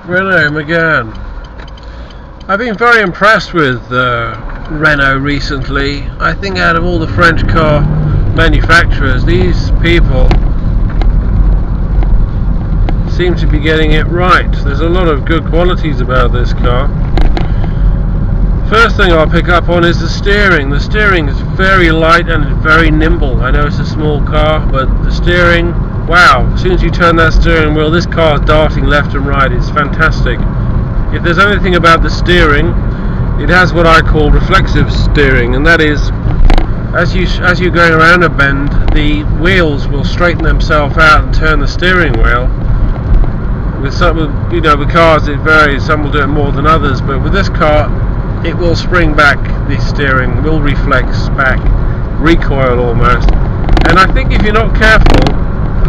Renault Megane. I've been very impressed with Renault recently. I think out of all the French car manufacturers, these people seem to be getting it right. There's a lot of good qualities about this car. First thing I'll pick up on is the steering. The steering is very light and very nimble. I know it's a small car, but the steering, wow, as soon as you turn that steering wheel, this car is darting left and right. It's fantastic. If there's anything about the steering, it has what I call reflexive steering, and that is, as you're going around a bend, the wheels will straighten themselves out and turn the steering wheel. With cars it varies. Some will do it more than others, but with this car, it will spring back. The steering will reflex back, recoil almost. And I think if you're not careful,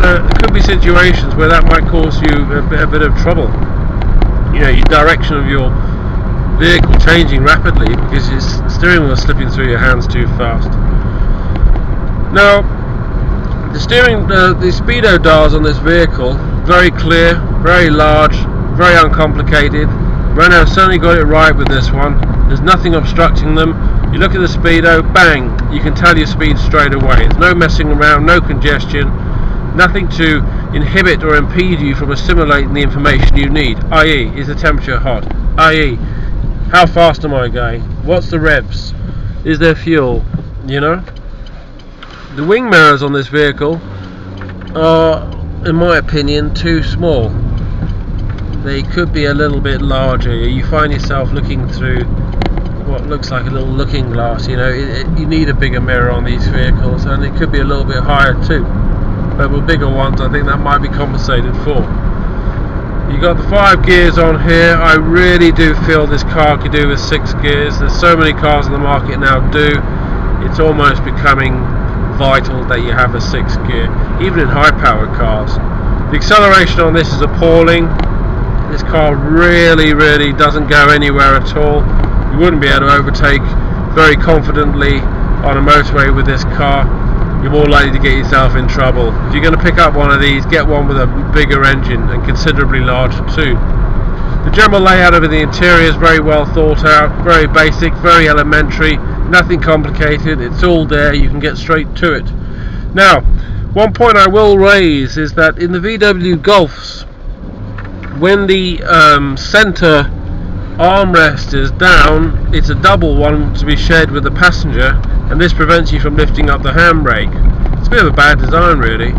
there could be situations where that might cause you a bit of trouble. You know, your direction of your vehicle changing rapidly because your steering wheel is slipping through your hands too fast. Now, the Speedo dials on this vehicle, very clear, very large, very uncomplicated. Renault certainly got it right with this one. There's nothing obstructing them. You look at the Speedo, bang, you can tell your speed straight away. There's no messing around, no congestion, nothing to inhibit or impede you from assimilating the information you need, i.e. is the temperature hot, i.e. how fast am I going, what's the revs, is there fuel, you know. The wing mirrors on this vehicle are, in my opinion, too small. They could be a little bit larger. You find yourself looking through what looks like a little looking glass, you know. You need a bigger mirror on these vehicles, and it could be a little bit higher too. But with bigger ones, I think that might be compensated for. You got the 5 gears on here. I really do feel this car could do with 6 gears. There's so many cars on the market now do. It's almost becoming vital that you have a 6 gear, even in high-powered cars. The acceleration on this is appalling. This car really doesn't go anywhere at all. You wouldn't be able to overtake very confidently on a motorway with this car. You're more likely to get yourself in trouble. If you're going to pick up one of these, get one with a bigger engine and considerably larger too. The general layout of the interior is very well thought out, very basic, very elementary, nothing complicated. It's all there, you can get straight to it. Now, one point I will raise is that in the VW Golfs, when the center armrest is down, it's a double one to be shared with the passenger, and this prevents you from lifting up the handbrake. It's a bit of a bad design really,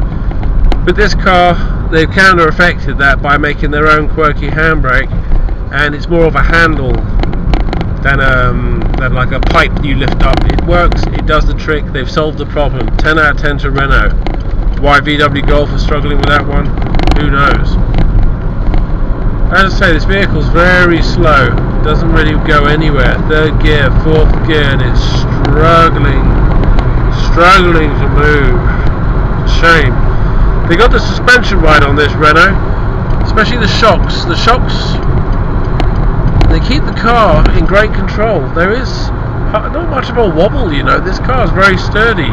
but this car, they've counter-effected that by making their own quirky handbrake, and it's more of a handle than like a pipe you lift up. It works, it does the trick, they've solved the problem. 10 out of 10 to Renault. Why VW Golf is struggling with that one, who knows. As I say, this vehicle's very slow, it doesn't really go anywhere. 3rd gear, 4th gear, and it's struggling to move. Shame. They got the suspension right on this Renault, especially the shocks. The shocks, they keep the car in great control. There is not much of a wobble, you know. This car is very sturdy.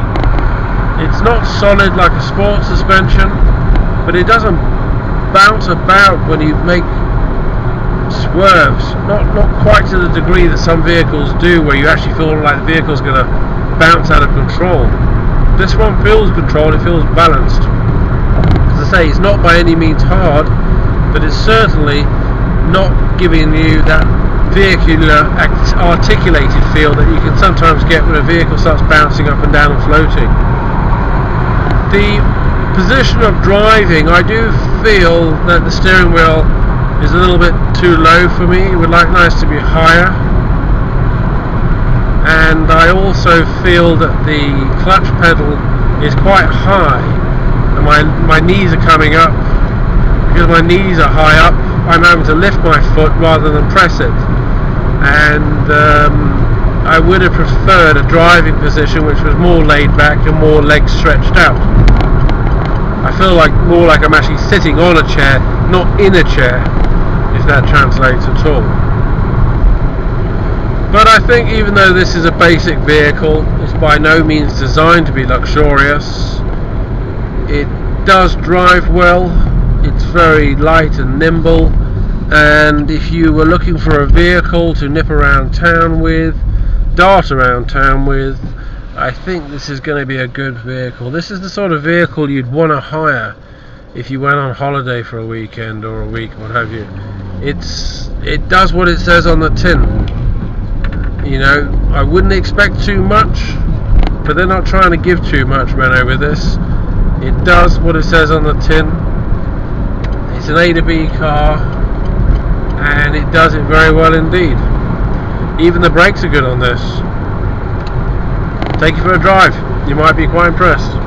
It's not solid like a sport suspension, but it doesn't bounce about when you make swerves. Not quite to the degree that some vehicles do, where you actually feel like the vehicle's going to bounce out of control. This one feels controlled, it feels balanced. As I say, it's not by any means hard, but it's certainly not giving you that vehicular articulated feel that you can sometimes get when a vehicle starts bouncing up and down and floating. The position of driving, I do feel that the steering wheel is a little bit too low for me. It would like nice to be higher, and I also feel that the clutch pedal is quite high, and my knees are coming up. Because my knees are high up, I'm able to lift my foot rather than press it, and I would have preferred a driving position which was more laid back and more legs stretched out. I feel like more like I'm actually sitting on a chair, not in a chair, if that translates at all. But I think even though this is a basic vehicle, it's by no means designed to be luxurious. It does drive well, it's very light and nimble, And if you were looking for a vehicle to nip around town with, dart around town with, I think this is going to be a good vehicle. This is the sort of vehicle you'd want to hire if you went on holiday for a weekend or a week, what have you. It does what it says on the tin. You know, I wouldn't expect too much, but they're not trying to give too much, Renault, with this. It does what it says on the tin. It's an A to B car, and it does it very well indeed. Even the brakes are good on this. Take it for a drive. You might be quite impressed.